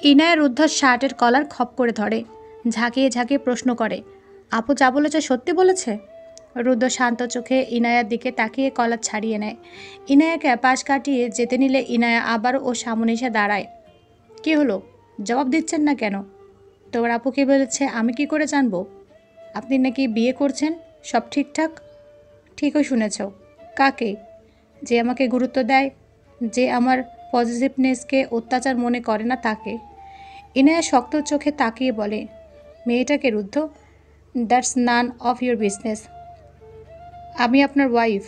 ইনায়া রুদ্ধর শার্টের কলার খপ করে ধরে, ঝাঁকিয়ে ঝাঁকিয়ে প্রশ্ন করে, আপু যা বলেছে সত্যি বলেছে? রুদ্র শান্ত চোখে ইনায়ার দিকে তাকিয়ে কলার ছাড়িয়ে নেয়। ইনায়াকে পাশ কাটিয়ে যেতে নিলে ইনায়া আবার ও সামনে এসে দাঁড়ায়। কি হলো, জবাব দিচ্ছেন না কেন? তোমার আপু কি বলেছে আমি কি করে জানবো? আপনি নাকি বিয়ে করছেন, সব ঠিকঠাক? ঠিকই শুনেছ। কাকে? যে আমাকে গুরুত্ব দেয়, যে আমার পজিটিভনেসকে অত্যাচার মনে করে না তাকে। ইনায়া শক্ত চোখে তাকিয়ে বলে, মেয়েটাকে রুদ্ধ? That's none of your business. আমি আপনার ওয়াইফ।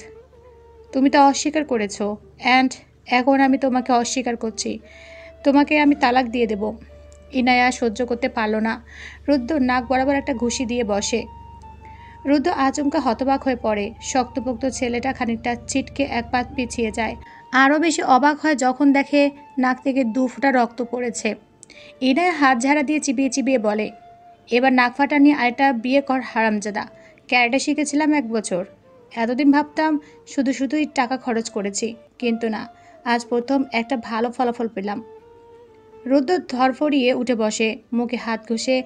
তুমি তো অস্বীকার করেছ, অ্যান্ড এখন আমি তোমাকে অস্বীকার করছি। তোমাকে আমি তালাক দিয়ে দেব। ইনায়া সহ্য করতে পারল না। রুদ্র নাক বরাবর একটা ঘুষি দিয়ে বসে। রুদ্র আচমকা হতবাক হয়ে পড়ে। শক্তপোক্ত ছেলেটা খানিকটা ছিটকে এক পা পিছিয়ে যায়। আরও বেশি অবাক হয় যখন দেখে নাক থেকে 2 ফোঁটা রক্ত পড়েছে। ইনায়া হাত ঝাড়া দিয়ে চিবিয়ে চিবিয়ে বলে, এবার নাক ফাটা নিয়ে আরেকটা বিয়ে কর হারামজাদা। ক্যারাটে শিখেছিলাম 1 বছর। এতদিন ভাবতাম শুধু শুধুই টাকা খরচ করেছি, কিন্তু না, আজ প্রথম একটা ভালো ফলাফল পেলাম। রুদ্র ধরফড়িয়ে উঠে বসে, মুখে হাত ঘষে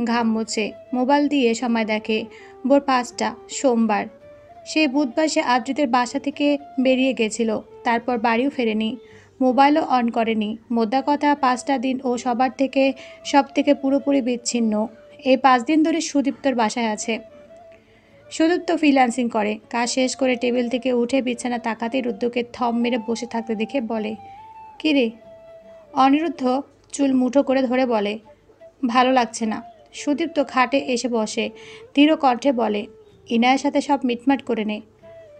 ঘাম মোছে, মোবাইল দিয়ে সময় দেখে। ভোর 5টা, সোমবার। সেই বুধবার সে আদ্রিতের বাসা থেকে বেরিয়ে গেছিল, তারপর বাড়িও ফেরেনি, মোবাইলও অন করেনি। মোদ্দা কথা 5টা দিন ও সবার থেকে সব থেকে পুরোপুরি বিচ্ছিন্ন। এই 5 দিন ধরে সুদীপ্তর বাসায় আছে। সুদীপ্ত ফ্রিল্যান্সিং করে। কাজ শেষ করে টেবিল থেকে উঠে বিছানা তাকাতেই রুদ্রকে থম মেরে বসে থাকতে দেখে বলে, কী রে? অনিরুদ্ধ চুল মুঠো করে ধরে বলে, ভালো লাগছে না। সুদীপ্ত খাটে এসে বসে, ধীর কণ্ঠে বলে, ইনায়ের সাথে সব মিটমাট করে নে।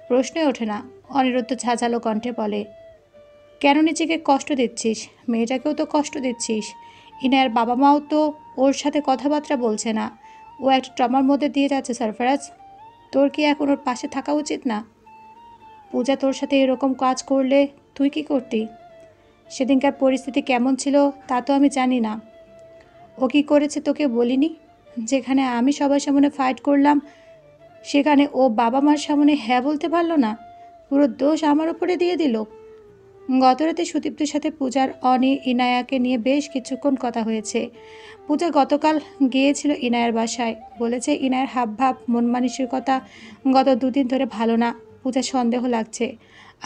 প্রশ্নই ওঠে না। অনিরুদ্ধ ঝাঁঝালো কণ্ঠে বলে, কেন নিজেকে কষ্ট দিচ্ছিস? মেয়েটাকেও তো কষ্ট দিচ্ছিস। ইনায়ের বাবা মাও তো ওর সাথে কথাবার্তা বলছে না। ও একটা ট্রমার মধ্যে দিয়ে যাচ্ছে সরফরাজ। তোর কি এখন ওর পাশে থাকা উচিত না? পূজা তোর সাথে এরকম কাজ করলে তুই কি করতি? সেদিনকার পরিস্থিতি কেমন ছিল তা তো আমি জানি না। ও কী করেছে তোকে বলিনি? যেখানে আমি সবার সামনে ফাইট করলাম, সেখানে ও বাবা মার সামনে হ্যাঁ বলতে পারলো না। পুরো দোষ আমার উপরে দিয়ে দিল। গতরাতে সুদীপ্তের সাথে পূজার ইনায়াকে নিয়ে বেশ কিছুক্ষণ কথা হয়েছে। পূজা গতকাল গিয়েছিল ইনায়ার বাসায়। বলেছে ইনায়ার হাবভাব, মন মানসিকতা গত 2 দিন ধরে ভালো না। পূজার সন্দেহ লাগছে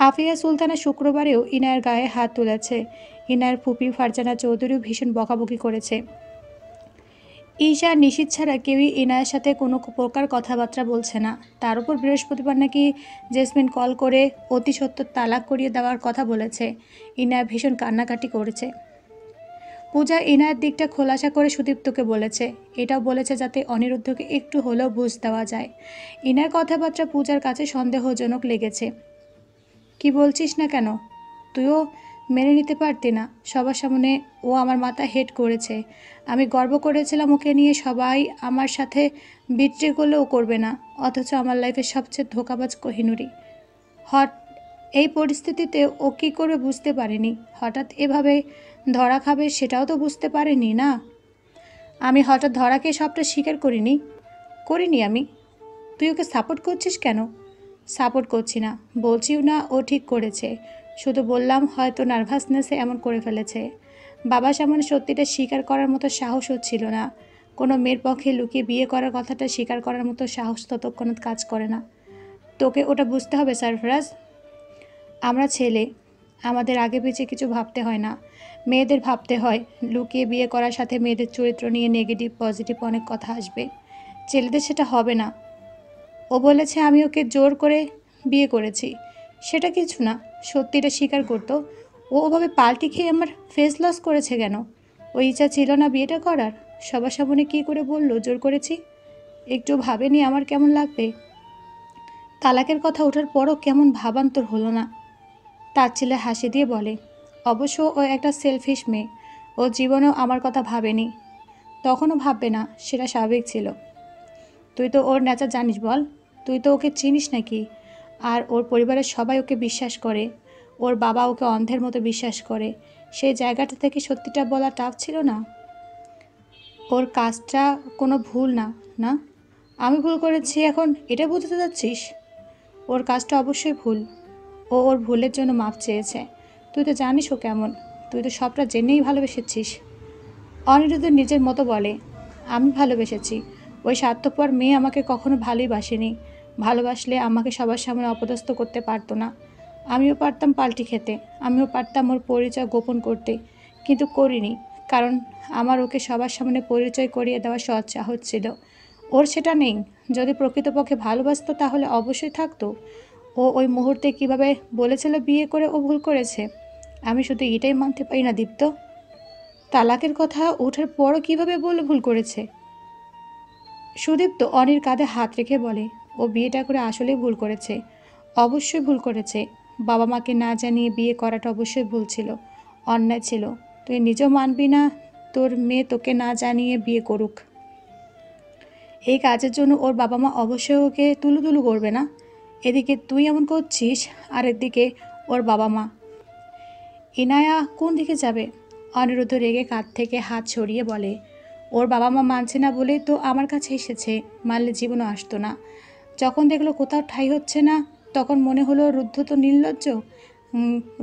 আফিয়া সুলতানা শুক্রবারেও ইনায়ার গায়ে হাত তুলেছে। ইনায়ার ফুপি ফারজানা চৌধুরীও ভীষণ বকাবকি করেছে। ঈশা নিশীথ ছাড়া কেউই ইনায়ের সাথে কোনো প্রকার কথাবার্তা বলছে না। তার উপর বৃহস্পতিবার নাকি জেসমিন কল করে অতি সত্বর তালাক করিয়ে দেওয়ার কথা বলেছে। ইনায়া ভীষণ কান্নাকাটি করেছে। পূজা ইনায়ের দিকটা খোলাসা করে সুদীপ্তকে বলেছে। এটাও বলেছে যাতে অনিরুদ্ধকে একটু হলেও বুঝ দেওয়া যায়। ইনায়ের কথাবার্তা পূজার কাছে সন্দেহজনক লেগেছে। কি বলছিস না কেন? তুইও মেনে নিতে পারতি না? সবার সামনে ও আমার মাথা হেড করেছে। আমি গর্ব করেছিলাম ওকে নিয়ে, সবাই আমার সাথে বিট্রে করলেও করবে না, অথচ আমার লাইফের সবচেয়ে ধোঁকাবাজ কোহিনুরি। এই পরিস্থিতিতে ও কী করবে বুঝতে পারিনি। হঠাৎ এভাবে ধরা খাবে সেটাও তো বুঝতে পারিনি না। আমি হঠাৎ ধরাকে সবটা স্বীকার করিনি আমি। তুই ওকে সাপোর্ট করছিস কেন? সাপোর্ট করছি না, বলছিও না ও ঠিক করেছে। শুধু বললাম হয়তো নার্ভাসনেসে এমন করে ফেলেছে। বাবার সামনে সত্যিটা স্বীকার করার মতো সাহস হচ্ছিল না। কোনো মেয়ের পক্ষে লুকিয়ে বিয়ে করার কথাটা স্বীকার করার মতো সাহস ততক্ষণাৎ কাজ করে না। তোকে ওটা বুঝতে হবে সরফরাজ। আমরা ছেলে, আমাদের আগে পিছিয়ে কিছু ভাবতে হয় না, মেয়েদের ভাবতে হয়। লুকিয়ে বিয়ে করার সাথে মেয়েদের চরিত্র নিয়ে নেগেটিভ পজিটিভ অনেক কথা আসবে। ছেলেদের সেটা হবে না। ও বলেছে আমি ওকে জোর করে বিয়ে করেছি, সেটা কিছু না। সত্যিটা স্বীকার করতো। ও ওভাবে পাল্টি খেয়ে আমার ফেস লস করেছে কেন? ওই ইচ্ছা ছিল না বিয়েটা করার? সবার সামনে কী করে বললো জোর করেছি? একটু ভাবেনি আমার কেমন লাগবে? তালাকের কথা ওঠার পরও কেমন ভাবান্তর হলো না? তার ছেলে হাসি দিয়ে বলে, অবশ্য ও একটা সেলফিশ মেয়ে। ও জীবনেও আমার কথা ভাবেনি, তখনও ভাববে না, সেটা স্বাভাবিক ছিল। তুই তো ওর নেচার জানিস বল? তুই তো ওকে চিনিস নাকি? আর ওর পরিবারের সবাই ওকে বিশ্বাস করে। ওর বাবা ওকে অন্ধের মতো বিশ্বাস করে। সেই জায়গাটা থেকে সত্যিটা বলা টাফ ছিল না? ওর কাজটা কোনো ভুল না, না? আমি ভুল করেছি এখন এটা বুঝতে যাচ্ছিস? ওর কাজটা অবশ্যই ভুল। ও ওর ভুলের জন্য মাপ চেয়েছে। তুই তো জানিস ও কেমন। তুই তো সবটা জেনেই ভালোবেসেছিস। অনিরুদ্ধ নিজের মতো বলে, আমি ভালোবেসেছি। ওই স্বার্থপর মেয়ে আমাকে কখনো ভালোই বাসেনি। ভালোবাসলে আমাকে সবার সামনে অপদস্থ করতে পারতো না। আমিও পারতাম পাল্টি খেতে, আমিও পারতাম ওর পরিচয় গোপন করতে, কিন্তু করিনি। কারণ আমার ওকে সবার সামনে পরিচয় করিয়ে দেওয়া সৎ সাহস ছিল। ওর সেটা নেই। যদি প্রকৃতপক্ষে ভালোবাসতো তাহলে অবশ্যই থাকতো। ও ওই মুহূর্তে কিভাবে বলেছিল বিয়ে করে ও ভুল করেছে, আমি শুধু এটাই মানতে পারি না দীপ্ত। তালাকের কথা ওঠার পরও কিভাবে বলে ভুল করেছে। সুদীপ্ত অনির কাঁধে হাত রেখে বলে, ও বিয়েটা করে আসলেই ভুল করেছে। অবশ্যই ভুল করেছে। বাবা মাকে না জানিয়ে বিয়ে করাটা অবশ্যই ভুল ছিল, অন্যায় ছিল। তুই নিজেও মানবি না তোর মেয়ে তোকে না জানিয়ে বিয়ে করুক? এই কাজের জন্য ওর বাবা মা অবশ্যই ওকে তুলু তুলু করবে না? এদিকে তুই এমন করছিস, আর এদিকে ওর বাবা মা। ইনায়া কোন দিকে যাবে? অনিরুদ্ধ রেগে কাঁধ থেকে হাত সরিয়ে বলে, ওর বাবা মা মানছে না বলেই তো আমার কাছে এসেছে, মানলে জীবনও আসতো না। যখন দেখলো কোথাও ঠাঁই হচ্ছে না, তখন মনে হলো রুদ্ধ তো নির্লজ্জ।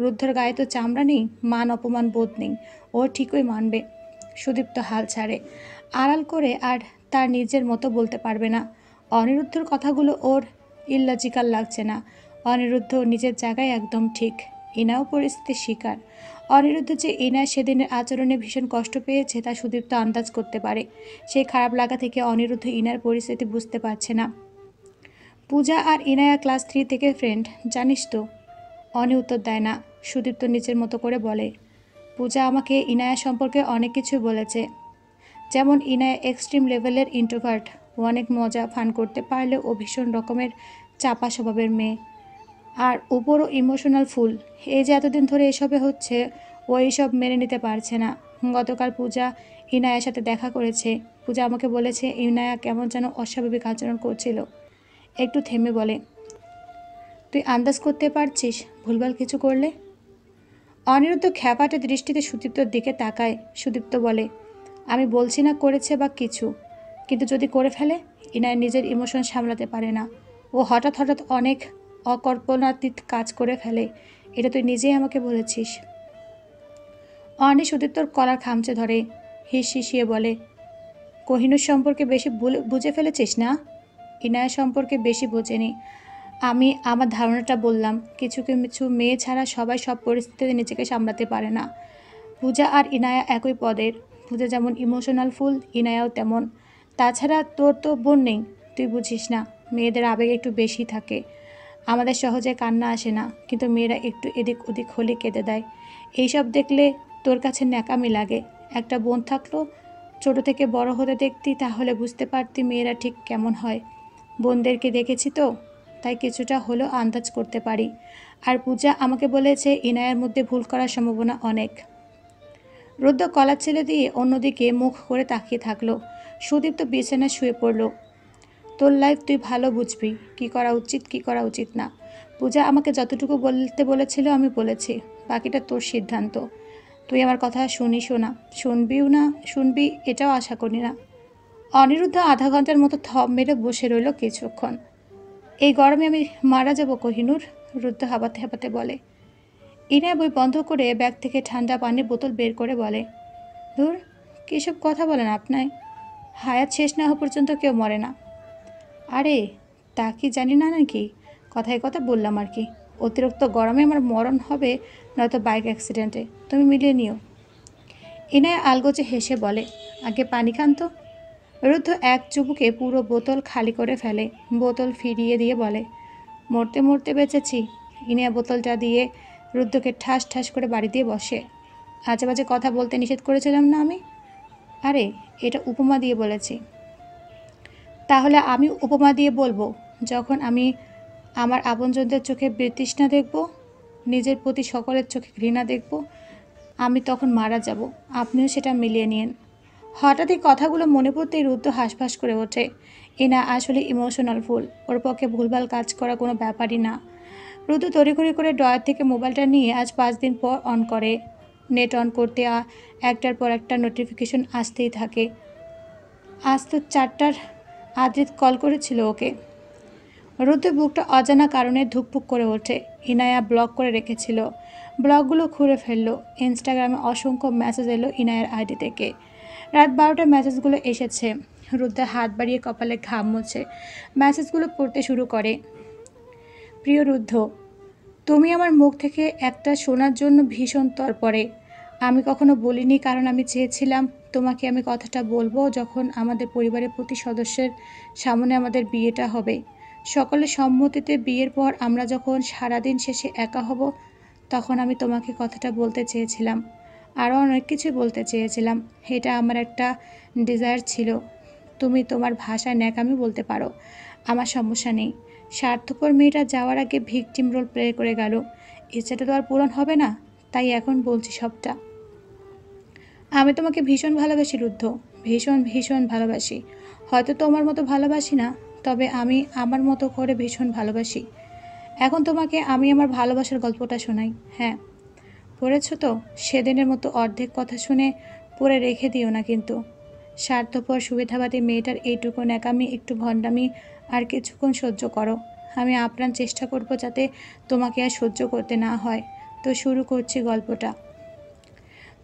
রুদ্ধর গায়ে তো চামড়া নেই, মান অপমান বোধ নেই, ও ঠিকই মানবে। সুদীপ্ত হাল ছাড়ে, আড়াল করে, আর তার নিজের মতো বলতে পারবে না। অনিরুদ্ধর কথাগুলো ওর ইললজিক্যাল লাগছে না। অনিরুদ্ধ নিজের জায়গায় একদম ঠিক। ইনাও পরিস্থিতির শিকার। অনিরুদ্ধ যে ইনার সেদিনের আচরণে ভীষণ কষ্ট পেয়েছে তা সুদীপ্ত আন্দাজ করতে পারে। সেই খারাপ লাগা থেকে অনিরুদ্ধ ইনার পরিস্থিতি বুঝতে পারছে না। পূজা আর ইনায়া ক্লাস 3 থেকে ফ্রেন্ড, জানিস তো? অনি উত্তর দেয় না। সুদীপ্ত নিজের মতো করে বলে, পূজা আমাকে ইনায়া সম্পর্কে অনেক কিছু বলেছে। যেমন ইনায়া এক্সট্রিম লেভেলের ইন্ট্রোভার্ট, ও অনেক মজা ফান করতে পারলে ও ভীষণ রকমের চাপা স্বভাবের মেয়ে, আর উপরও ইমোশনাল ফুল। এই যে এতদিন ধরে এসবে হচ্ছে, ও এইসব মেনে নিতে পারছে না। গতকাল পূজা ইনায়ার সাথে দেখা করেছে। পূজা আমাকে বলেছে ইনায়া কেমন যেন অস্বাভাবিক আচরণ করছিল। একটু থেমে বলে, তুই আন্দাজ করতে পারছিস ভুলভাল কিছু করলে? অনিরুদ্ধ খ্যাপাটে দৃষ্টিতে সুদীপ্তর দিকে তাকায়। সুদীপ্ত বলে, আমি বলছি না করেছে বা কিছু, কিন্তু যদি করে ফেলে? ইনায় নিজের ইমোশন সামলাতে পারে না। ও হঠাৎ হঠাৎ অনেক অকল্পনাতীত কাজ করে ফেলে। এটা তুই নিজেই আমাকে বলেছিস। অনি সুদীপ্তর কলার খামচে ধরে, হিস হিসিয়ে বলে, কোহিনূর সম্পর্কে বেশি বুঝে ফেলেছিস না? ইনায়া সম্পর্কে বেশি বোঝেনি। আমি আমার ধারণাটা বললাম। কিছু কিছু মেয়ে ছাড়া সবাই সব পরিস্থিতিতে নিজেকে সামলাতে পারে না। পূজা আর ইনায়া একই পদের। পূজা যেমন ইমোশনাল ফুল, ইনায়াও তেমন। তাছাড়া তোর তো বোন নেই, তুই বুঝিস না। মেয়েদের আবেগ একটু বেশি থাকে। আমাদের সহজে কান্না আসে না, কিন্তু মেয়েরা একটু এদিক ওদিক হলে কেঁদে দেয়। এইসব দেখলে তোর কাছে ন্যাকামি লাগে। একটা বোন থাকলো, ছোট থেকে বড় হতে দেখতি, তাহলে বুঝতে পারতি মেয়েরা ঠিক কেমন হয়। বোনদেরকে দেখেছি তো, তাই কিছুটা হলেও আন্দাজ করতে পারি। আর পূজা আমাকে বলেছে ইনায়ার মধ্যে ভুল করার সম্ভাবনা অনেক। রুদ্র কলার ছেলে দিয়ে অন্যদিকে মুখ করে তাকিয়ে থাকলো। সুদীপ্ত বিছানায় শুয়ে পড়ল। তোর লাইফ তুই ভালো বুঝবি, কি করা উচিত কি করা উচিত না। পূজা আমাকে যতটুকু বলতে বলেছিল আমি বলেছি, বাকিটা তোর সিদ্ধান্ত। তুই আমার কথা শুনিসও না, শুনবিও না, শুনবি এটাও আশা করি না। অনিরুদ্ধ আধা ঘন্টার মতো থম মেরে বসে রইল কিছুক্ষণ। এই গরমে আমি মারা যাব কোহিনূর, রুদ্র হাঁপাতে হাঁপাতে বলে। ইনায়া বই বন্ধ করে ব্যাগ থেকে ঠান্ডা পানির বোতল বের করে বলে, ধুর, কী সব কথা বলেন আপনার? হায়াত শেষ না হওয়া পর্যন্ত কেউ মরে না। আরে তা কি জানি না নাকি, কথায় কথা বললাম আর কি। অতিরিক্ত গরমে আমার মরণ হবে, নয়তো বাইক অ্যাক্সিডেন্টে, তুমি মিলিয়ে নিও। ইনায়া আলগোচে হেসে বলে, আগে পানি খান তো। রুদ্ধ এক চুবুকে পুরো বোতল খালি করে ফেলে। বোতল ফিরিয়ে দিয়ে বলে, মরতে মরতে বেঁচেছি। ইনিয়া বোতলটা দিয়ে রুদ্ধকে ঠাস ঠাস করে বাড়ি দিয়ে বসে। আজে বাজে কথা বলতে নিষেধ করেছিলাম না আমি? আরে এটা উপমা দিয়ে বলেছি। তাহলে আমি উপমা দিয়ে বলবো, যখন আমি আমার আপনজনদের চোখে বিতৃষ্ণা দেখব, নিজের প্রতি সকলের চোখে ঘৃণা দেখব, আমি তখন মারা যাব। আপনিও সেটা মিলিয়ে নিন। হঠাৎই কথাগুলো মনে পড়তেই রুদ্র হাঁসফাঁস করে ওঠে। এনা আসলে ইমোশনাল ফুল, ওর পক্ষে ভুলভাল কাজ করা কোনো ব্যাপারই না। রুদ্র তড়িঘড়ি করে ড্রয়ার থেকে মোবাইলটা নিয়ে আজ 5 দিন পর অন করে। নেট অন করতে একটার পর একটা নোটিফিকেশন আসতেই থাকে। আজ তো 4টার আদ্রিত কল করেছিল ওকে। রুদ্র বুকটা অজানা কারণে ধুকপুক করে ওঠে। ইনায়া ব্লক করে রেখেছিল। ব্লকগুলো খুঁড়ে ফেললো। ইনস্টাগ্রামে অসংখ্য মেসেজ এলো ইনায়ার আইডি থেকে। রাত 12টায় মেসেজগুলো এসেছে। রুদ্র হাত বাড়িয়ে কপালে ঘাম মুছে মেসেজগুলো পড়তে শুরু করে। প্রিয় রুদ্ধ, তুমি আমার মুখ থেকে একটা শোনার জন্য ভীষণ তরপরে। আমি কখনো বলিনি, কারণ আমি চেয়েছিলাম তোমাকে আমি কথাটা বলবো যখন আমাদের পরিবারের প্রতি সদস্যের সামনে আমাদের বিয়েটা হবে। সকলের সম্মতিতে বিয়ের পর আমরা যখন সারাদিন শেষে একা হব, তখন আমি তোমাকে কথাটা বলতে চেয়েছিলাম। আরও অনেক কিছু বলতে চেয়েছিলাম। এটা আমার একটা ডিজায়ার ছিল। তুমি তোমার ভাষায় ন্যাকামি বলতে পারো, আমার সমস্যা নেই। স্বার্থপর মেয়েটা যাওয়ার আগে ভিকটিম রোল প্লে করে গেল। ইচ্ছাটা তো আর পূরণ হবে না, তাই এখন বলছি সবটা। আমি তোমাকে ভীষণ ভালোবাসি রুদ্ধ, ভীষণ ভীষণ ভালোবাসি। হয়তো তোমার মতো ভালোবাসি না, তবে আমি আমার মতো করে ভীষণ ভালোবাসি। এখন তোমাকে আমি আমার ভালোবাসার গল্পটা শোনাই। হ্যাঁ, পড়েছ তো? সেদিনের মতো অর্ধেক কথা শুনে পড়ে রেখে দিও না কিন্তু। স্বার্থপর সুবিধাবাদী মেয়েটার এইটুকু ন্যাকামি, একটু ভণ্ডামি আর কিছুক্ষণ সহ্য করো। আমি আপ্রাণ চেষ্টা করব যাতে তোমাকে আর সহ্য করতে না হয়। তো শুরু করছি গল্পটা।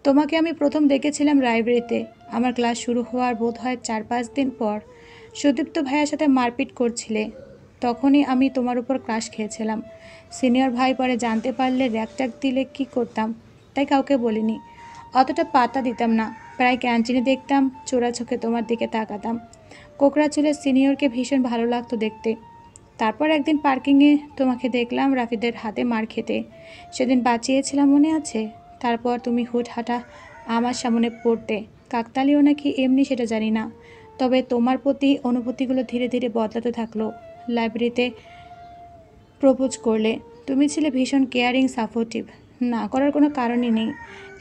তোমাকে আমি প্রথম দেখেছিলাম লাইব্রেরিতে। আমার ক্লাস শুরু হওয়ার বোধ হয় 4-5 দিন পর। সুদীপ্ত ভাইয়ের সাথে মারপিট করছিলে। তখনই আমি তোমার উপর ক্রাশ খেয়েছিলাম। সিনিয়র ভাই পরে জানতে পারলে র্যাকট্যাক দিলে কি করতাম, তাই কাউকে বলিনি। অতটা পাত্তা দিতাম না। প্রায় ক্যান্টিনে দেখতাম, চোরা চোখে তোমার দিকে তাকাতাম। কোকড়া চুলের সিনিয়রকে ভীষণ ভালো লাগতো দেখতে। তারপর একদিন পার্কিংয়ে তোমাকে দেখলাম রাফিদের হাতে মার খেতে। সেদিন বাঁচিয়েছিলাম, মনে আছে? তারপর তুমি হুটহাঁটা আমার সামনে পড়তে। কাকতালীয় নাকি এমনি সেটা জানি না, তবে তোমার প্রতি অনুভূতিগুলো ধীরে ধীরে বদলাতে থাকলো। লাইব্রেরিতে প্রপোজ করলে। তুমি ছিলে ভীষণ কেয়ারিং, সাপোর্টিভ। না করার কোনো কারণই নেই,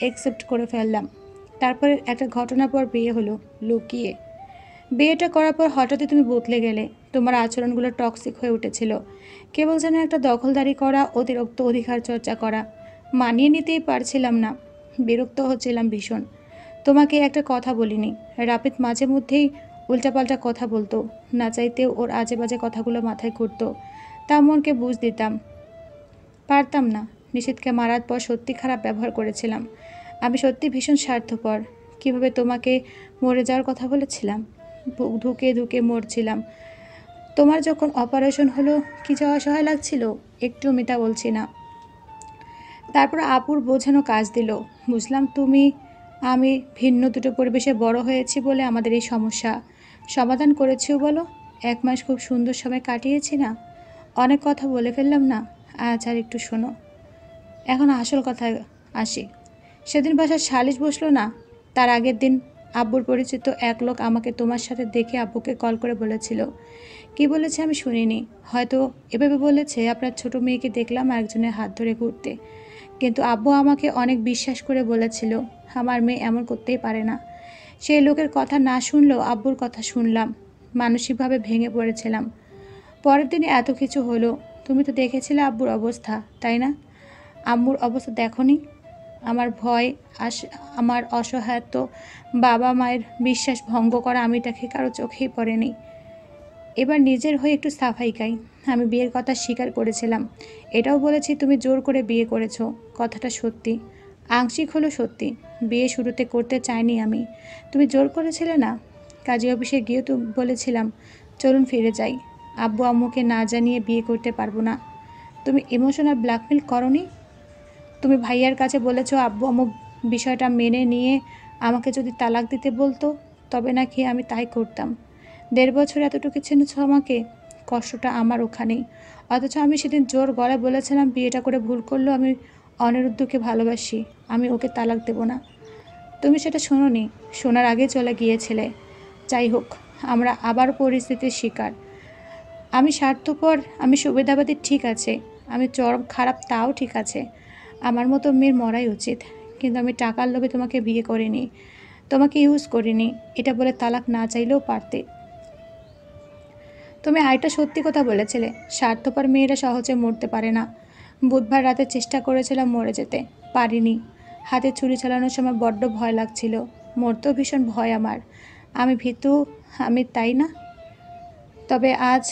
অ্যাকসেপ্ট করে ফেললাম। তারপরে একটা ঘটনার পর বিয়ে হলো, লুকিয়ে। বিয়েটা করার পর হঠাৎই তুমি বদলে গেলে। তোমার আচরণগুলো টক্সিক হয়ে উঠেছিল। কেবল যেন একটা দখলদারি করা, অতিরিক্ত অধিকার চর্চা করা। মানিয়ে নিতেই পারছিলাম না, বিরক্ত হচ্ছিলাম ভীষণ। তোমাকে একটা কথা বলিনি। রাপিত মাঝে মধ্যেই উল্টাপাল্টা কথা বলতো, না চাইতেও ওর আজে বাজে কথাগুলো মাথায় ঘুরতো। তা মনকে বুঝ দিতাম পারতাম না। নিশীথকে মারার পর সত্যি খারাপ ব্যবহার করেছিলাম। আমি সত্যি ভীষণ স্বার্থপর। কিভাবে তোমাকে মরে যাওয়ার কথা বলেছিলাম, বুক ধুকে ধুকে মরছিলাম। তোমার যখন অপারেশন হলো কি যে অসহায় লাগছিল, একটু মিতা বলছি না। তারপর আপুর বোঝানো কাজ দিল। বুঝলাম তুমি আমি ভিন্ন দুটো পরিবেশে বড় হয়েছি বলে আমাদের এই সমস্যা। সমাধান করেছিও বলো। 1 মাস খুব সুন্দর সময় কাটিয়েছি না? অনেক কথা বলে ফেললাম না? আজ আর একটু শোনো। এখন আসল কথায় আসি। সেদিন বাসার সালিশ বসলো না, তার আগের দিন আব্বুর পরিচিত এক লোক আমাকে তোমার সাথে দেখে আব্বুকে কল করে বলেছিল। কি বলেছে আমি শুনিনি, হয়তো এভাবে বলেছে, আপনার ছোট মেয়েকে দেখলাম আরেকজনের হাত ধরে ঘুরতে। কিন্তু আব্বু আমাকে অনেক বিশ্বাস করে বলেছিল আমার মেয়ে এমন করতেই পারে না। সেই লোকের কথা না শুনলেও আব্বুর কথা শুনলাম। মানসিকভাবে ভেঙে পড়েছিলাম। পরের দিনে এত কিছু হলো। তুমি তো দেখেছিলে আব্বুর অবস্থা, তাই না? আম্মুর অবস্থা দেখনি? আমার ভয়, আমার অসহায়ত্ব, বাবা মায়ের বিশ্বাস ভঙ্গ করা আমিটাকে কারো চোখেই পড়েনি। এবার নিজের হয়ে একটু সাফাই গাই। আমি বিয়ের কথা স্বীকার করেছিলাম। এটাও বলেছি তুমি জোর করে বিয়ে করেছো। কথাটা সত্যি, আংশিক হলো সত্যি। বিয়ে শুরুতে করতে চাইনি আমি, তুমি জোর করেছিলে না। কাজী অফিসে গিয়ে তো বলেছিলাম চলুন ফিরে যাই, আব্বু আম্মুকে না জানিয়ে বিয়ে করতে পারবো না। তুমি ইমোশনাল ব্ল্যাকমেল করনি? তুমি ভাইয়ার কাছে বলেছো আব্বু আম্মু বিষয়টা মেনে নিয়ে আমাকে যদি তালাক দিতে বলতো, তবে নাকি আমি তাই করতাম। 1.5 বছর এতটুকু চিনেছ আমাকে, কষ্টটা আমার ওখানেই। অথচ আমি সেদিন জোর গলায় বলেছিলাম বিয়েটা করে ভুল করলো, আমি অনিরুদ্ধকে ভালোবাসি, আমি ওকে তালাক দেব না। তুমি সেটা শোনোনি, শোনার আগে চলে গিয়েছিলে। যাই হোক, আমরা আবার পরিস্থিতির শিকার। আমি স্বার্থপর, আমি সুবিধাবাদী, ঠিক আছে। আমি চরম খারাপ, তাও ঠিক আছে। আমার মতো মেয়ের মরাই উচিত। কিন্তু আমি টাকার লোভে তোমাকে বিয়ে করিনি, তোমাকে ইউজ করিনি। এটা বলে তালাক না চাইলেও পারতে। তুমি আরেকটা সত্যি কথা বলেছিলে, স্বার্থপর মেয়েরা সহজে মরতে পারে না। বুধবার রাতে চেষ্টা করেছিলাম মরে যেতে, পারিনি। হাতে ছুরি চালানোর সময় বড্ড ভয় লাগছিল। মরতেও ভীষণ ভয় আমার। আমি ভীতু, আমি, তাই না? তবে আজ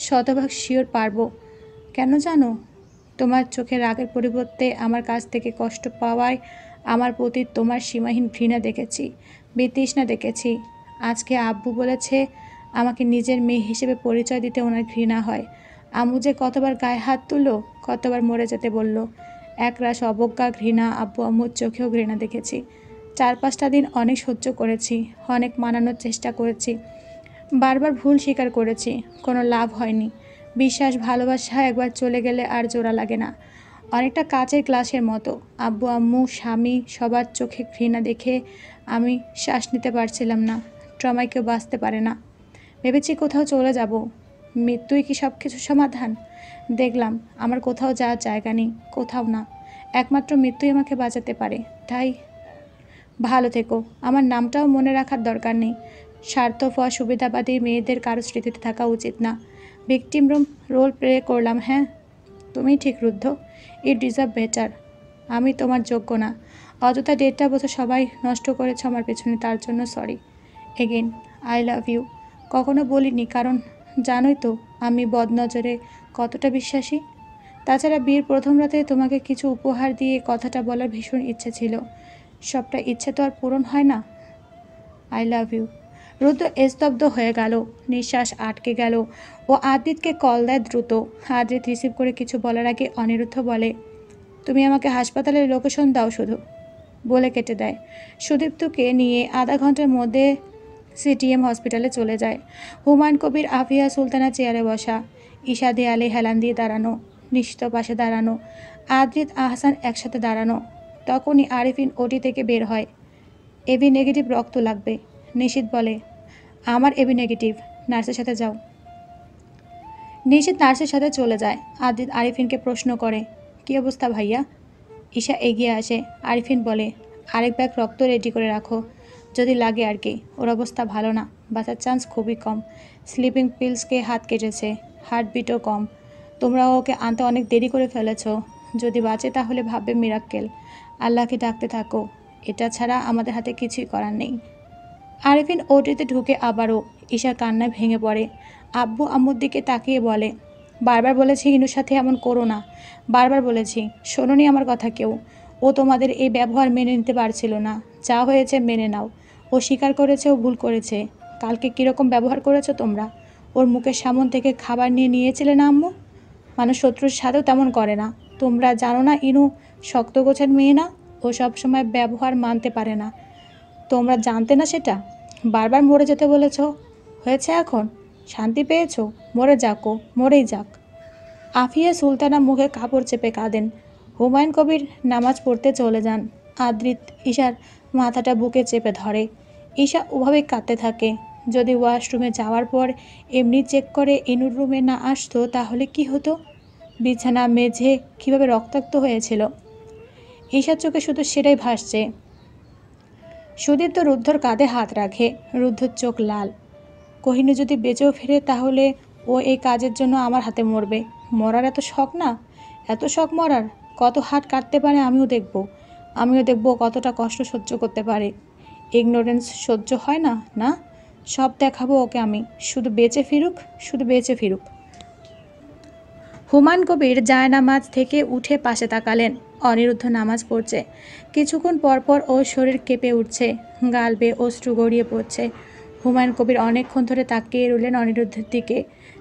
শতভাগ শিওর পারবো। কেন জানো? তোমার চোখে রাগের পরিবর্তে আমার কাছ থেকে কষ্ট পাওয়ায় আমার প্রতি তোমার সীমাহীন ঘৃণা দেখেছি, বিতৃষ্ণা দেখেছি। আজকে আব্বু বলেছে আমাকে নিজের মেয়ে হিসেবে পরিচয় দিতে ওনার ঘৃণা হয়। আম্মু যে কতবার গায়ে হাত তুললো, কতবার মরে যেতে বলল। একরাশ অবজ্ঞা, ঘৃণা, আব্বু আম্মুর চোখেও ঘৃণা দেখেছি। 4-5টা দিন অনেক সহ্য করেছি, অনেক মানানোর চেষ্টা করেছি, বারবার ভুল স্বীকার করেছি, কোনো লাভ হয়নি। বিশ্বাস, ভালোবাসা একবার চলে গেলে আর জোড়া লাগে না। অনেকটা কাচের গ্লাসের মতো। আব্বু আম্মু, স্বামী, সবার চোখে ঘৃণা দেখে আমি শ্বাস নিতে পারছিলাম না। ট্রমায় কেউ বাঁচতে পারে না। ভেবেছি কোথাও চলে যাব, মৃত্যুই কি সব কিছু সমাধান। দেখলাম আমার কোথাও যাওয়ার জায়গা নেই, কোথাও না। একমাত্র মৃত্যুই আমাকে বাঁচাতে পারে। তাই ভালো থেকো। আমার নামটাও মনে রাখার দরকার নেই। স্বার্থপর সুবিধাবাদী মেয়েদের কারো স্মৃতিতে থাকা উচিত না। ভিকটিম রোল প্লে করলাম। হ্যাঁ, তুমি ঠিক রুদ্ধ। ইট ডিজার্ভ বেটার। আমি তোমার যোগ্য না। অযথা 1.5 বছর সবাই নষ্ট করেছে আমার পেছনে, তার জন্য sorry. Again I love you. কখনো বলিনি, কারণ জানোই তো আমি বদনজরে কতটা বিশ্বাসী। তাছাড়া বিয়ের প্রথম রাতে তোমাকে কিছু উপহার দিয়ে কথাটা বলার ভীষণ ইচ্ছে ছিল। সবটা ইচ্ছে তো আর পূরণ হয় না। I love you. রুদ্র স্তব্ধ হয়ে গেল, নিঃশ্বাস আটকে গেল। ও আদ্রিতকে কল দেয় দ্রুত। আদ্রিত রিসিভ করে কিছু বলার আগে অনিরুদ্ধ বলে, তুমি আমাকে হাসপাতালের লোকেশন দাও শুধু, বলে কেটে দেয়। সুদীপ্তকে নিয়ে আধা ঘন্টার মধ্যে সিটিএম হসপিটালে চলে যায়। হুমায়ুন কবির, আফিয়া সুলতানা চেয়ারে বসা, ঈশা দেয়ালে হেলান দিয়ে দাঁড়ানো, নিশ্চিত পাশে দাঁড়ানো, আদ্রিত আহসান একসাথে দাঁড়ানো। তখনই আরিফিন ওটি থেকে বের হয়। এবি নেগেটিভ রক্ত লাগবে। নিশিত বলে, আমার এবি নেগেটিভ, নার্সের সাথে যাও। নিশিত নার্সের সাথে চলে যায়। আদ্রিত আরিফিনকে প্রশ্ন করে, কী অবস্থা ভাইয়া? ঈশা এগিয়ে আসে। আরিফিন বলে, আরেক ব্যাগ রক্ত রেডি করে রাখো, যদি লাগে আর কি। ওর অবস্থা ভালো না, বাঁচার চান্স খুবই কম। স্লিপিং পিলসকে হাত কেটেছে, হার্টবিটও কম। তোমরা ওকে আনতে অনেক দেরি করে ফেলেছ। যদি বাঁচে তাহলে ভাববে মিরাক্কেল। আল্লাহকে ডাকতে থাকো, এটা ছাড়া আমাদের হাতে কিছুই করার নেই। আরিফিন ওটিতে ঢুকে আবারও। ঈশা কান্নায় ভেঙে পড়ে। আব্বু আম্মুর দিকে তাকিয়ে বলে, বারবার বলেছি ইনুর সাথে এমন করো না, বারবার বলেছি, শোনোনি আমার কথা কেউ। ও তোমাদের এই ব্যবহার মেনে নিতে পারছিল না। যা হয়েছে মেনে নাও। ও স্বীকার করেছে ও ভুল করেছে। কালকে কীরকম ব্যবহার করেছো তোমরা? ওর মুখের সামন থেকে খাবার নিয়েছিলে না আম্মু? মানুষ শত্রুর সাথেও তেমন করে না। তোমরা জানো না ইনু শক্ত গোছের মেয়ে না? ও সবসময় ব্যবহার মানতে পারে না। তোমরা জানতে না সেটা? বারবার মরে যেতে বলেছ, হয়েছে এখন? শান্তি পেয়েছো? মরে যাকো, মরেই যাক। আফিয়া সুলতানা মুখে কাপড় চেপে কাঁদেন। হুমায়ুন কবির নামাজ পড়তে চলে যান। আদ্রিত ঈশার মাথাটা বুকে চেপে ধরে। ঈশা ওভাবেই কাঁদতে থাকে। যদি ওয়াশরুমে যাওয়ার পর এমনি চেক করে ইনুর রুমে না আসতো তাহলে কি হতো? বিছানা, মেঝে কীভাবে রক্তাক্ত হয়েছিল। ঈশার চোখে শুধু সেটাই ভাসছে। সুদীপ্ত রুদ্ধর কাঁধে হাত রাখে। রুদ্ধর চোখ লাল। কোহিনূর যদি বেঁচেও ফিরে তাহলে ও এই কাজের জন্য আমার হাতে মরবে। মরার এত শখ না? এত শখ মরার? কত হাত কাটতে পারে আমিও দেখব কতটা কষ্ট সহ্য করতে পারে। ইগনোরেন্স সহ্য হয় না, না? সব দেখাবো ওকে আমি। শুধু বেঁচে ফিরুক, শুধু বেঁচে ফিরুক। হুমায়ুন কবির জায়নামাজ থেকে উঠে পাশে তাকালেন। অনিরুদ্ধ নামাজ পড়ছে। কিছুক্ষণ পরপর ওর শরীর কেঁপে উঠছে, গাল বেয়ে অশ্রু গড়িয়ে পড়ছে। হুমায়ুন কবির অনেকক্ষণ ধরে তাকিয়ে রইলেন অনিরুদ্ধের দিকে,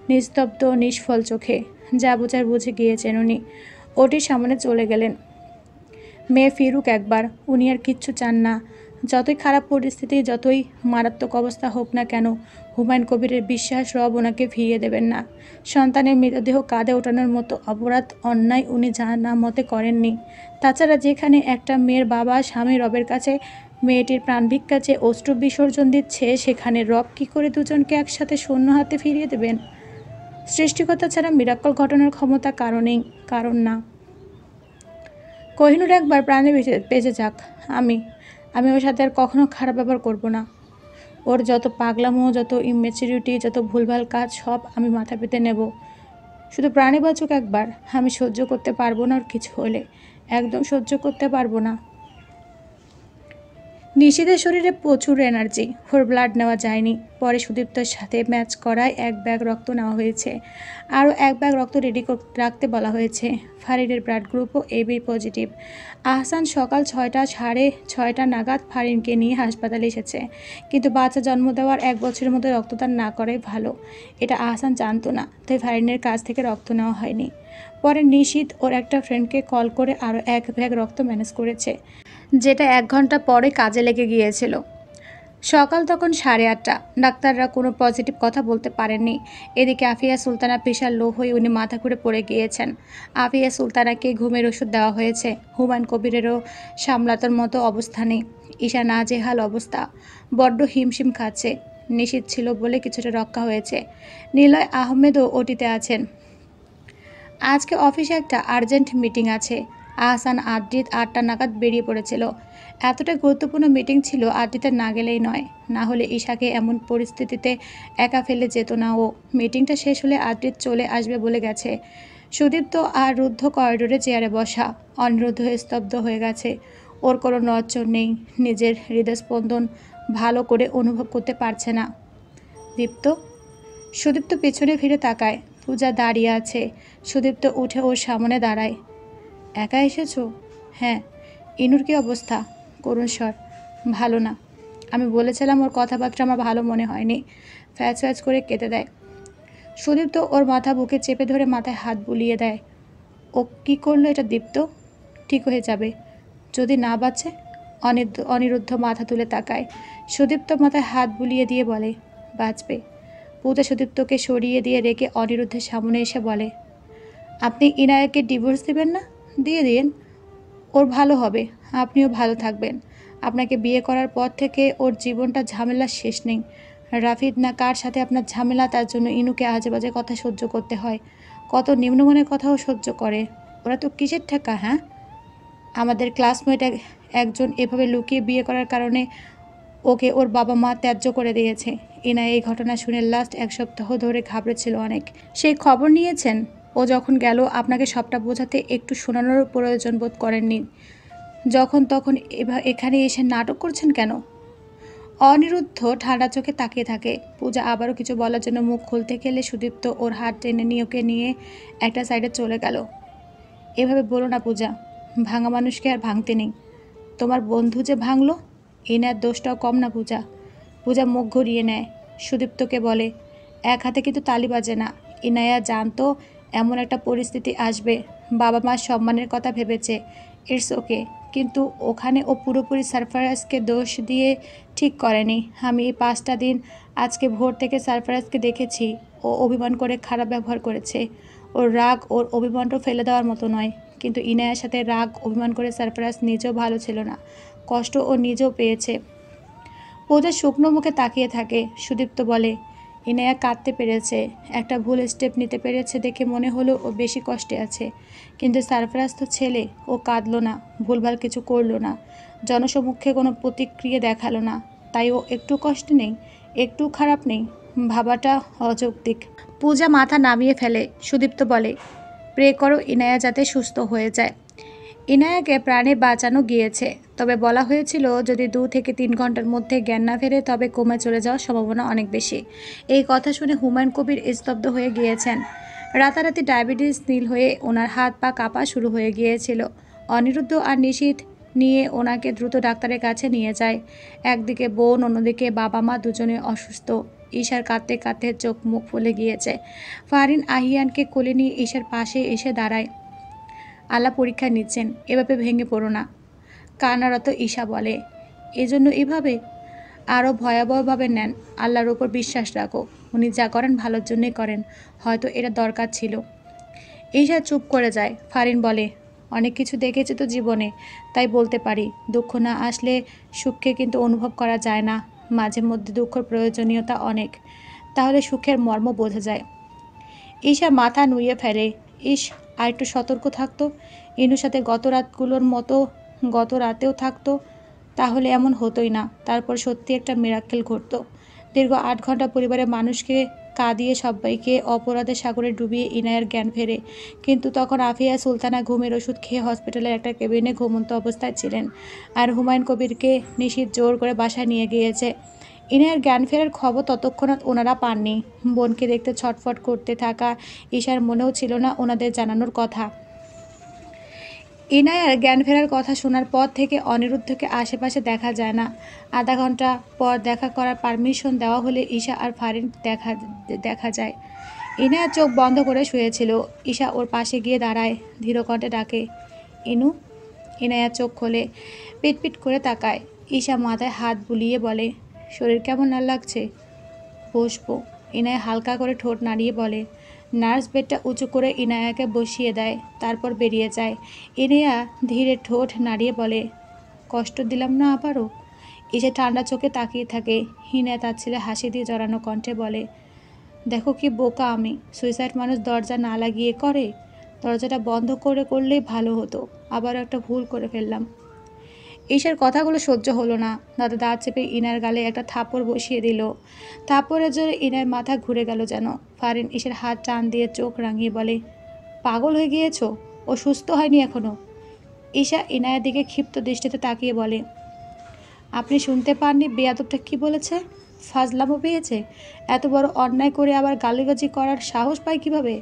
নিস্তব্ধ নিষ্ফল চোখে। যা বোঝার বুঝে গিয়েছেন উনি। ওটির সামনে চলে গেলেন। মেয়ে ফিরুক একবার, উনি আর কিচ্ছু চান না। যতই খারাপ পরিস্থিতি, যতই মারাত্মক অবস্থা হোক না কেন, হুমায়ুন কবিরের বিশ্বাস রব ওনাকে ফিরিয়ে দেবেন না। সন্তানের মৃতদেহ কাঁধে ওঠানোর মতো অপরাধ, অন্যায় উনি জানা মতে করেননি। তাছাড়া যেখানে একটা মেয়ের বাবা স্বামী রবের কাছে মেয়েটির প্রাণ ভিক্ষা চেয়ে অশ্রু বিসর্জন দিচ্ছে, সেখানে রব কী করে দুজনকে একসাথে শূন্য হাতে ফিরিয়ে দেবেন? সৃষ্টিকর্তা ছাড়া মিরাক্কল ঘটনার ক্ষমতা কারণ না। কোহিনূর একবার প্রাণে বেঁচে যাক। আমি ওর সাথে আর কখনো খারাপ ব্যবহার করব না। ওর যত পাগলামো, যত ইম্যাচুরিটি, যত ভুলভাল কাজ সব আমি মাথা পেতে নেব। শুধু প্রাণে বাঁচুক একবার। আমি সহ্য করতে পারবো না ওর কিছু হলে, একদম সহ্য করতে পারবো না। নিশীথের শরীরে প্রচুর এনার্জি, ওর ব্লাড নেওয়া যায়নি। পরে সুদীপ্তর সাথে ম্যাচ করায় 1 ব্যাগ রক্ত নেওয়া হয়েছে, আরও 1 ব্যাগ রক্ত রেডি রাখতে বলা হয়েছে। ফারিনের ব্লাড গ্রুপও এবি পজিটিভ। আহসান সকাল 6:30 নাগাদ ফারিনকে নিয়ে হাসপাতালে এসেছে, কিন্তু বাচ্চা জন্ম দেওয়ার 1 বছরের মধ্যে রক্তদান না করাই ভালো। এটা আহসান জানতো না, তাই ফারিনের কাছ থেকে রক্ত নেওয়া হয়নি। পরে নিশীথ ওর একটা ফ্রেন্ডকে কল করে আরও 1 ব্যাগ রক্ত ম্যানেজ করেছে, যেটা 1 ঘন্টা পরে কাজে লেগে গিয়েছিল। সকাল তখন 8:30। ডাক্তাররা কোনো পজিটিভ কথা বলতে পারেননি। এদিকে আফিয়া সুলতানা প্রেশার লো হয়ে উনি মাথা ঘুরে পড়ে গিয়েছেন। আফিয়া সুলতানাকে ঘুমের ওষুধ দেওয়া হয়েছে। হুমায়ুন কবিরেরও সামলানোর মতো অবস্থা নেই। ঈশা নাজেহাল অবস্থা, বড্ড হিমশিম খাচ্ছে। নিশীথ ছিল বলে কিছুটা রক্ষা হয়েছে। নিলয় আহমেদও ওটিতে আছেন। আজকে অফিসে একটা আর্জেন্ট মিটিং আছে। আহসান আদ্রিত 8টা নাগাদ বেরিয়ে পড়েছিল। এতটা গুরুত্বপূর্ণ মিটিং ছিল, আদ্রিতে না গেলেই নয়, না হলে ঈশাকে এমন পরিস্থিতিতে একা ফেলে যেত না ও। মিটিংটা শেষ হলে আদ্রিত চলে আসবে বলে গেছে। সুদীপ্ত আর রুদ্ধ করিডোরে চেয়ারে বসা। অনিরুদ্ধ স্তব্ধ হয়ে গেছে। ওর কোনো নড়চড় নেই, নিজের হৃদস্পন্দন ভালো করে অনুভব করতে পারছে না। দীপ্ত। সুদীপ্ত পেছনে ফিরে তাকায়। পূজা দাঁড়িয়ে আছে। সুদীপ্ত উঠে ওর সামনে দাঁড়ায়। একা এসেছো? হ্যাঁ। ইনুর কী অবস্থা? করুণ স্বর। ভালো না। আমি বলেছিলাম ওর কথাবার্তা আমার ভালো মনে হয়নি। ফ্যাচ ফ্যাচ করে কেঁদে দেয়। সুদীপ্ত ওর মাথা বুকে চেপে ধরে মাথায় হাত বুলিয়ে দেয়। ও কি করলো এটা দীপ্ত? ঠিক হয়ে যাবে। যদি না বাঁচে? অনিরুদ্ধ মাথা তুলে তাকায়। সুদীপ্ত মাথায় হাত বুলিয়ে দিয়ে বলে, বাঁচবে। পূজা সুদীপ্তকে সরিয়ে দিয়ে রেখে অনিরুদ্ধের সামনে এসে বলে, আপনি ইনায়াকে ডিভোর্স দেবেন না? দিয়ে দিন, ওর ভালো হবে, আপনিও ভালো থাকবেন। আপনাকে বিয়ে করার পর থেকে ওর জীবনটা ঝামেলার শেষ নেই। রাফিদ না কার সাথে আপনার ঝামেলা, তার জন্য ইনুকে আজে বাজে কথা সহ্য করতে হয়। কত নিম্নমানের কথাও সহ্য করে। ওরা তো কিসের ঠেকা? হ্যাঁ, আমাদের ক্লাসমেট একজন এভাবে লুকিয়ে বিয়ে করার কারণে ওকে ওর বাবা মা ত্যায্য করে দিয়েছে। ইনা এই ঘটনা শুনে লাস্ট 1 সপ্তাহ ধরে ঘাবড়েছিল অনেক। সেই খবর নিয়েছেন? ও যখন গেল আপনাকে সবটা বোঝাতে একটু শোনানোর প্রয়োজন বোধ করেননি? যখন তখন এখানে এসে নাটক করছেন কেন? অনিরুদ্ধ ঠান্ডা চোখে তাকিয়ে থাকে। পূজা আবারও কিছু বলার জন্য মুখ খুলতে গেলে সুদীপ্ত ওর হাত টেনে নিয়ে ওকে নিয়ে একটা সাইডে চলে গেল। এভাবে বলো না পূজা, ভাঙা মানুষকে আর ভাঙতে নেই। তোমার বন্ধু যে ভাঙলো, ইনার দোষটাও কম না পূজা। পূজা মুখ ঘুরিয়ে নেয়। সুদীপ্তকে বলে, 1 হাতে কিন্তু তালি বাজে না। ইনায়া জানতো এমন একটা পরিস্থিতি আসবে। বাবা মার সম্মানের কথা ভেবেছে, ইটস ওকে। কিন্তু ওখানে ও পুরোপুরি সারফারাজকে দোষ দিয়ে ঠিক করেনি। আমি এই 5টা দিন আজকে ভোর থেকে সারফারাজকে দেখেছি। ও অভিমান করে খারাপ ব্যবহার করেছে। ওর রাগ ওর অভিমানটা ফেলে দেওয়ার মতো নয়। কিন্তু ইনায়ার সাথে রাগ অভিমান করে সারফারাজ নিজেও ভালো ছিল না। কষ্ট ও নিজেও পেয়েছে। পূজা শুকনো মুখে তাকিয়ে থাকে। সুদীপ্ত বলে, ইনায়া কাঁদতে পেরেছে, একটা ভুল স্টেপ নিতে পেরেছে দেখে মনে হলো ও বেশি কষ্টে আছে। কিন্তু সারফারাজ তো ছেলে, ও কাঁদলো না, ভুলভাল কিছু করলো না, জনসমক্ষে কোনো প্রতিক্রিয়া দেখালো না। তাই ও একটু কষ্ট নেই, একটু খারাপ নেই, ভাবাটা অযৌক্তিক। পূজা মাথা নামিয়ে ফেলে। সুদীপ্ত বলে, প্রে করো ইনায়া যাতে সুস্থ হয়ে যায়। ইনায়াকে প্রাণে বাঁচানো গিয়েছে, তবে বলা হয়েছিল যদি 2 থেকে 3 ঘন্টার মধ্যে জ্ঞান না ফেরে তবে কোমে চলে যাওয়ার সম্ভাবনা অনেক বেশি। এই কথা শুনে হুমায়ুন কবির স্তব্ধ হয়ে গিয়েছেন। রাতারাতি ডায়াবেটিস নীল হয়ে ওনার হাত পা কাঁপা শুরু হয়ে গিয়েছিল। অনিরুদ্ধ আর নিশীথ নিয়ে ওনাকে দ্রুত ডাক্তারের কাছে নিয়ে যায়। একদিকে বোন, অন্যদিকে বাবা মা দুজনে অসুস্থ। ঈশার কাঁদতে কাঁদতে চোখ মুখ ফুলে গিয়েছে। ফারিন আহিয়ানকে কোলে নিয়ে ঈশার পাশে এসে দাঁড়ায়। আল্লাহ পরীক্ষা নিচ্ছেন, এভাবে ভেঙে পড়ো না। কান্নারত ঈশা বলে, এজন্য এভাবে? আরও ভয়াবহভাবে নেন। আল্লাহর ওপর বিশ্বাস রাখো, উনি যা করেন ভালোর জন্যই করেন। হয়তো এটা দরকার ছিল। ঈশা চুপ করে যায়। ফারিন বলে, অনেক কিছু দেখেছি তো জীবনে, তাই বলতে পারি। দুঃখ না আসলে সুখকে কিন্তু অনুভব করা যায় না। মাঝে মধ্যে দুঃখের প্রয়োজনীয়তা অনেক, তাহলে সুখের মর্ম বোঝা যায়। ঈশা মাথা নুইয়ে ফেলে। ইস, আর একটু সতর্ক থাকতো, ইনুর সাথে গত রাতেও থাকতো, তাহলে এমন হতোই না। তারপর সত্যি একটা মিরাক্কেল ঘটতো। দীর্ঘ 8 ঘন্টা পরিবারের মানুষকে কাঁদিয়ে সবাইকে অপরাধের সাগরে ডুবিয়ে ইনায়ার জ্ঞান ফেরে। কিন্তু তখন আফিয়া সুলতানা ঘুমের ওষুধ খেয়ে হসপিটালের একটা কেবিনে ঘুমন্ত অবস্থায় ছিলেন, আর হুমায়ুন কবিরকে নিশীথ জোর করে বাসায় নিয়ে গিয়েছে। ইনায়ার জ্ঞান ফেরার খবর ততক্ষণাৎ ওনারা পাননি। বোনকে দেখতে ছটফট করতে থাকা ঈশার মনেও ছিল না ওনাদের জানানোর কথা। ইনায়ার জ্ঞান ফেরার কথা শোনার পর থেকে অনিরুদ্ধকে আশেপাশে দেখা যায় না। আধা ঘন্টা পর দেখা করার পারমিশন দেওয়া হলে ঈশা আর ফারিন দেখা যায়। ইনায়া চোখ বন্ধ করে শুয়েছিল। ঈশা ওর পাশে গিয়ে দাঁড়ায়, ধীরকণ্ঠে ডাকে, ইনু। ইনায়া চোখ খোলে, পিটপিট করে তাকায়। ঈশা মাথায় হাত বুলিয়ে বলে, শরীর কেমন না লাগছে? বসবো। ইনায়া হালকা করে ঠোঁট নাড়িয়ে বলে। নার্স বেডটা উঁচু করে ইনায়াকে বসিয়ে দেয়, তারপর বেরিয়ে যায়। ইনায়া ধীরে ঠোঁট নাড়িয়ে বলে, কষ্ট দিলাম না আবারও? ঈশা ঠান্ডা চোখে তাকিয়ে থাকে। ইনায়া তার ছেলে হাসি দিয়ে জড়ানো কণ্ঠে বলে, দেখো কি বোকা আমি। সুইসাইড মানুষ দরজা না লাগিয়ে করে। দরজাটা বন্ধ করলেই ভালো হতো। আবারও একটা ভুল করে ফেললাম। ঈশার কথাগুলো সহ্য হলো না। দাদা দাঁত চেপে ইনার গালে একটা থাপ্পড় বসিয়ে দিল। থাপ্পড়ের জোরে ইনার মাথা ঘুরে গেল যেন। ফারিন ঈশার হাত টান দিয়ে চোখ রাঙিয়ে বলে, পাগল হয়ে গিয়েছো? ও সুস্থ হয়নি এখনো। ঈশা ইনায়ের দিকে ক্ষিপ্ত দৃষ্টিতে তাকিয়ে বলে, আপনি শুনতে পাননি বেয়াদবটা কি বলেছে? ফাজলামো পেয়েছে? এত বড় অন্যায় করে আবার গালিগাজি করার সাহস পায় কিভাবে?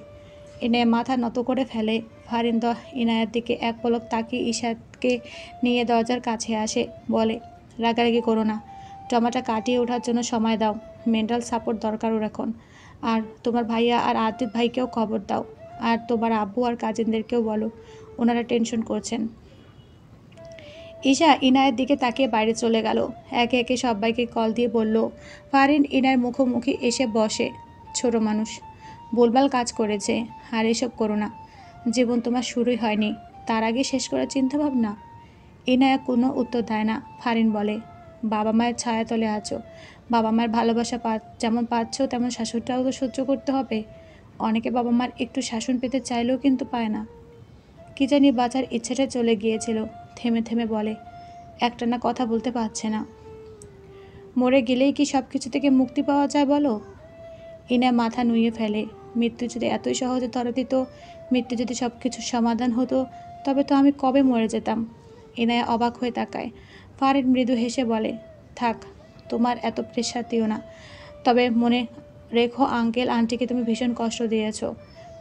ইনায়া মাথা নত করে ফেলে। ফারিন ইনায়ার দিকে এক পলক তাকিয়ে ঈশাকে নিয়ে দরজার কাছে আসে, বলে, রাগারাগি করো না। ট্রমাটা কাটিয়ে ওঠার জন্য সময় দাও। মেন্টাল সাপোর্ট দরকার ওর এখন। আর তোমার ভাইয়া আর আতিফ ভাইকেও খবর দাও। আর তোমার আব্বু আর কাজিনদেরকেও বলো, ওনারা টেনশন করছেন। ঈশা ইনায়ের দিকে তাকিয়ে বাইরে চলে গেল। একে একে সবাইকে কল দিয়ে বলল। ফারিন ইনায়ের মুখোমুখি এসে বসে, ছোট মানুষ, ভুলভাল কাজ করেছে, আর এসব করো না। জীবন তোমার শুরুই হয়নি, তার আগে শেষ করার চিন্তাভাবনা? ইনায়া কোনো উত্তর দেয় না। ফারিন বলে, বাবা মায়ের ছায়াতলে আছো, বাবা মায়ের ভালোবাসা যেমন পাচ্ছ তেমন শাসনটাও তো সহ্য করতে হবে। অনেকে বাবা মার একটু শাসন পেতে চাইলেও কিন্তু পায় না। কি জানি বাঁচার ইচ্ছেটা চলে গিয়েছিল। থেমে থেমে বলে, একটানা কথা বলতে পারছে না। মরে গেলেই কি সব কিছু থেকে মুক্তি পাওয়া যায় বলো? ইনা মাথা নুয়ে ফেলে। মৃত্যু যদি এতই সহজে ধরা দিত, মৃত্যু যদি সব কিছুর সমাধান হতো, তবে তো আমি কবে মরে যেতাম। ইনায়া অবাক হয়ে তাকায়। ফারিন মৃদু হেসে বলে, থাক, তোমার এত প্রেশার দিও না। তবে মনে রেখো, আঙ্কেল আন্টিকে তুমি ভীষণ কষ্ট দিয়েছ।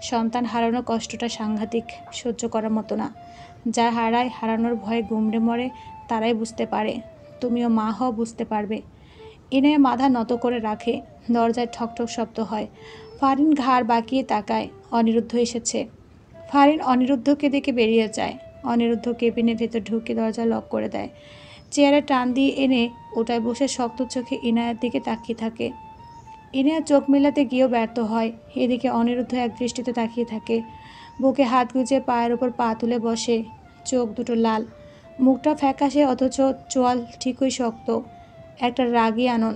সন্তান হারানোর কষ্টটা সাংঘাতিক, সহ্য করার মতো না। যারা হারায়, হারানোর ভয়ে গুমড়ে মরে, তারাই বুঝতে পারে। তুমিও মা হও, বুঝতে পারবে। ইনায়া মাথা নত করে রাখে। দরজায় ঠকঠক শব্দ হয়। ফারিন ঘাড় বাঁকিয়ে তাকায়। অনিরুদ্ধ এসেছে। ফারিন অনিরুদ্ধকে দেখে বেরিয়ে যায়। অনিরুদ্ধ কেবিনের ভেতর ঢুকে দরজা লক করে দেয়। চেয়ারে টান দিয়ে এনে ওটায় বসে শক্ত চোখে ইনায়ার দিকে তাকিয়ে থাকে। ইনায়া চোখ মেলাতে গিয়েও ব্যর্থ হয়। এদিকে অনিরুদ্ধ এক দৃষ্টিতে তাকিয়ে থাকে। বুকে হাত গুজে পায়ের ওপর পা তুলে বসে। চোখ দুটো লাল, মুখটা ফ্যাকাশে, অথচ চোয়াল ঠিকই শক্ত। একটা রাগী আনন।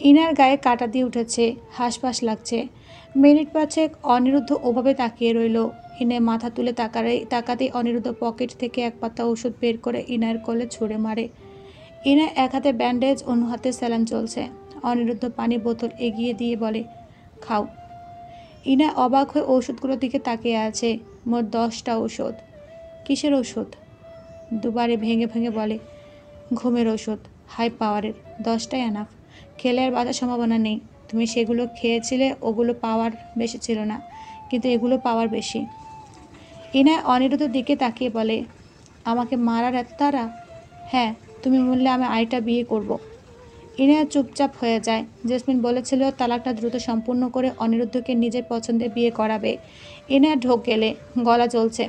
ইনার গায়ে কাটা দিয়ে উঠেছে, হাঁসফাঁস লাগছে। মিনিট পাঁচেক অনিরুদ্ধ ওভাবে তাকিয়ে রইল। ইনে মাথা তুলে তাকাতেই অনিরুদ্ধ পকেট থেকে এক পাতা ওষুধ বের করে ইনার কোলে ছুঁড়ে মারে। ইনা এক হাতে ব্যান্ডেজ, অন্য হাতে স্যালাইন চলছে। অনিরুদ্ধ পানি বোতল এগিয়ে দিয়ে বলে, খাও। ইনা অবাক হয়ে ওষুধগুলোর দিকে তাকিয়ে আছে। মোট 10টা ওষুধ। কিসের ওষুধ? দুবারে ভেঙে ভেঙে বলে, ঘুমের ওষুধ, হাই পাওয়ারের। 10টাই এনাফ। খেলে আর বাঁচার সম্ভাবনা নেই। তুমি সেগুলো খেয়েছিলে, ওগুলো পাওয়ার বেশি ছিল না, কিন্তু এগুলো পাওয়ার বেশি। ইনা অনিরুদ্ধের দিকে তাকিয়ে বলে, আমাকে মারার এত তারা? হ্যাঁ, তুমি বললে আমি আরেকটা বিয়ে করব। ইনায়া চুপচাপ হয়ে যায়। জেসমিন বলেছিল তালাকটা দ্রুত সম্পূর্ণ করে অনিরুদ্ধকে নিজের পছন্দের বিয়ে করাবে। ইনায়া ঢোক গেলে, গলা জ্বলছে।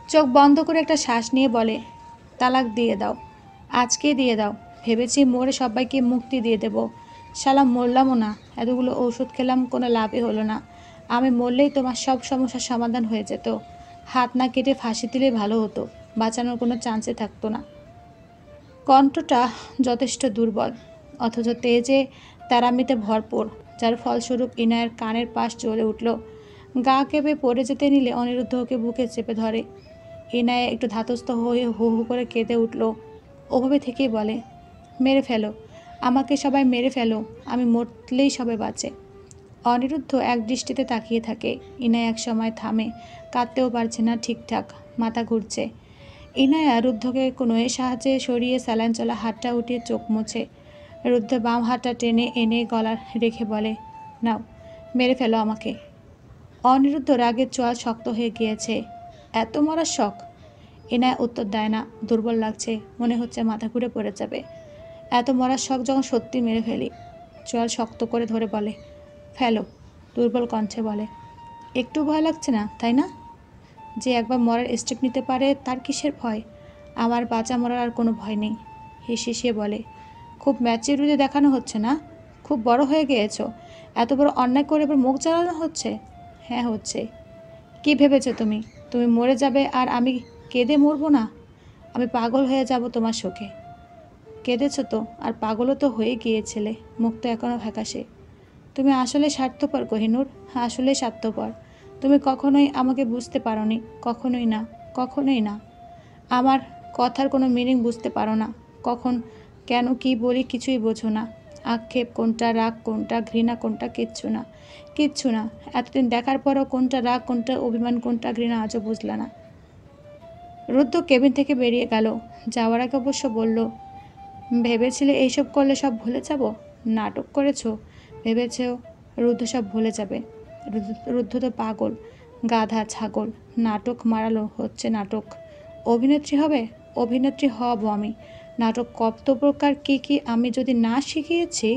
চোখ বন্ধ করে একটা শ্বাস নিয়ে বলে, তালাক দিয়ে দাও, আজকেই দিয়ে দাও। ভেবেছি মরে সবাইকে মুক্তি দিয়ে দেব। শালা মরলামও না, এতগুলো ওষুধ খেলাম, কোনো লাভই হলো না। আমি মরলেই তোমার সব সমস্যার সমাধান হয়ে যেত। হাত না কেটে ফাঁসি দিলেই ভালো হতো, বাঁচানোর কোনো চান্সই থাকতো না। কণ্ঠটা যথেষ্ট দুর্বল, অথচ তেজে তারামিতে ভরপুর, যার ফলস্বরূপ ইনায়ের কানের পাশ জ্বলে উঠল। গা কেঁপে পড়ে যেতে নিলে অনিরুদ্ধ ওকে বুকে চেপে ধরে। ইনায়ে একটু ধাতস্থ হয়ে হু হু করে কেঁদে উঠল। ওভাবে থেকেই বলে, মেরে ফেলো, আমাকে সবাই মেরে ফেলো, আমি মরলেই সবাই বাঁচে। অনিরুদ্ধ এক দৃষ্টিতে তাকিয়ে থাকে। ইনায়া এক সময় থামে, কাঁদতেও পারছে না ঠিকঠাক, মাথা ঘুরছে। ইনায়া রুদ্ধকে কোনো সাহায্যে সরিয়ে স্যালাইন চলা হাতটা উঠিয়ে চোখ মুছে। রুদ্ধ বাম হাতটা টেনে এনে গলার রেখে বলে, নাও, মেরে ফেলো আমাকে। অনিরুদ্ধ রাগের চোয়াল শক্ত হয়ে গিয়েছে। এত মরার শখ? ইনায়া উত্তর দেয় না। দুর্বল লাগছে, মনে হচ্ছে মাথা ঘুরে পড়ে যাবে। এত মরার শখ যখন সত্যি মেরে ফেলি। চোয়াল শক্ত করে ধরে বলে, ফেলো। দুর্বল কণ্ঠে বলে, একটু ভয় লাগছে না, তাই না? যে একবার মরার স্টেপ নিতে পারে তার কিসের ভয়? আমার বাঁচা মরার আর কোনো ভয় নেই। হিসিয়ে বলে, খুব ম্যাচিউরিটি দেখানো হচ্ছে না? খুব বড় হয়ে গিয়েছো, এত বড় অন্যায় করে এবার মুখ জ্বালানো হচ্ছে? হ্যাঁ হচ্ছে। কি ভেবেছো তুমি? তুমি মরে যাবে আর আমি কেঁদে মরবো না? আমি পাগল হয়ে যাব তোমার শোকে। কেঁদেছো তো, আর পাগলও তো হয়ে গিয়েছিলে। মুখ তো এখনও ফ্যাকাশে। তুমি আসলে স্বার্থপর কোহিনূর, আসলে স্বার্থপর। তুমি কখনোই আমাকে বুঝতে পারোনি, কখনোই না, কখনোই না। আমার কথার কোনো মিনিং বুঝতে পারো না। কখন কেন কি বলি কিছুই বোঝো না। আক্ষেপ কোনটা, রাগ কোনটা, ঘৃণা কোনটা, কিচ্ছু না, কিচ্ছু না। এতদিন দেখার পরও কোনটা রাগ, কোনটা অভিমান, কোনটা ঘৃণা আজও বুঝলা না। রুদ্র কেবিন থেকে বেরিয়ে গেল। যাওয়ার আগে অবশ্য বলল, ভেবেছিলে এইসব করলে সব ভুলে যাব? নাটক করেছো, ভেবেছেও রুদ্ধ সব ভুলে যাবে। রুদ্ধ তো পাগল, গাধা, ছাগল। নাটক মারালো হচ্ছে নাটক। অভিনেত্রী হবে? অভিনেত্রী হব আমি। নাটক কত প্রকার, কী কী আমি যদি না শিখিয়েছি